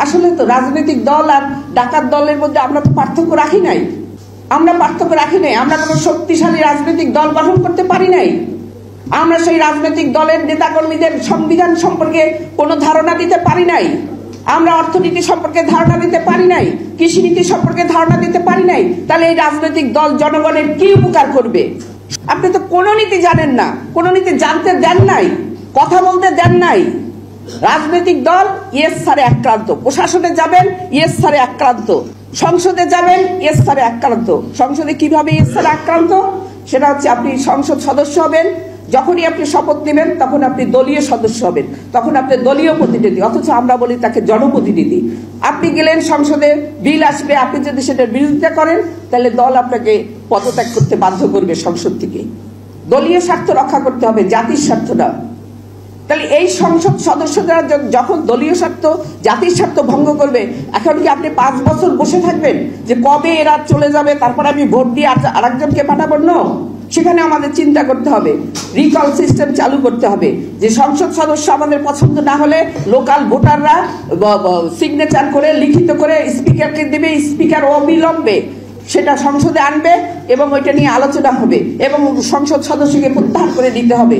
আসলে তো রাজনৈতিক দল আর ডাকাত দলের মধ্যে আমরা তো পার্থক্য রাখি নাই। আমরা কোনো শক্তিশালী রাজনৈতিক দল গঠন করতে পারি নাই। আমরা সেই রাজনৈতিক দলের নেতাকর্মীদের সংবিধান সম্পর্কে কোনো ধারণা দিতে পারি নাই। আমরা অর্থনীতি সম্পর্কে ধারণা দিতে পারি নাই, কৃষিনীতি সম্পর্কে ধারণা দিতে পারি নাই। তাহলে এই রাজনৈতিক দল জনগণের কি উপকার করবে? আপনি তো কোনো নীতি জানেন না, কোনো নীতি জানতে দেন নাই, কথা বলতে দেন নাই। রাজনৈতিক দল ইয়েস স্যারে আক্রান্ত, প্রশাসনে যাবেন ইয়েস স্যারে আক্রান্ত, সংসদে যাবেন ইয়েস স্যারে আক্রান্ত। সংসদে কিভাবে ইয়েস স্যারে আক্রান্ত? সেটা হচ্ছে আপনি সংসদ সদস্য হবেন, যখনই আপনি শপথ নেবেন তখন আপনি দলীয় সদস্য হবেন, তখন আপনি দলীয় প্রতিনিধি, অথচ আমরা বলি তাকে জনপ্রতিনিধি। আপনি গেলেন সংসদে, বিল আসবে, আপনি যদি সেটার বিরোধিতা করেন তাহলে দল আপনাকে পদত্যাগ করতে বাধ্য করবে সংসদ থেকে। দলীয় স্বার্থ রক্ষা করতে হবে, জাতির স্বার্থ না। তাহলে এই সংসদ সদস্যরা যখন দলীয় স্বার্থ, জাতির স্বার্থ ভঙ্গ করবে, এখন কি আপনি 5 বছর বসে থাকবেন যে কবে এরা চলে যাবে তারপর আমি ভোট দিয়ে আরেকজনকে পাঠাবো? না, সেখানে আমাদের চিন্তা করতে হবে, রিকল সিস্টেম চালু করতে হবে, যে সংসদ সদস্য আমাদের পছন্দ না হলে লোকাল ভোটাররা সিগনেচার করে লিখিত করে স্পিকারকে দেবে, স্পিকার অবিলম্বে সেটা সংসদে আনবে এবং ওইটা নিয়ে আলোচনা হবে এবং সংসদ সদস্যকে প্রত্যাহার করে দিতে হবে।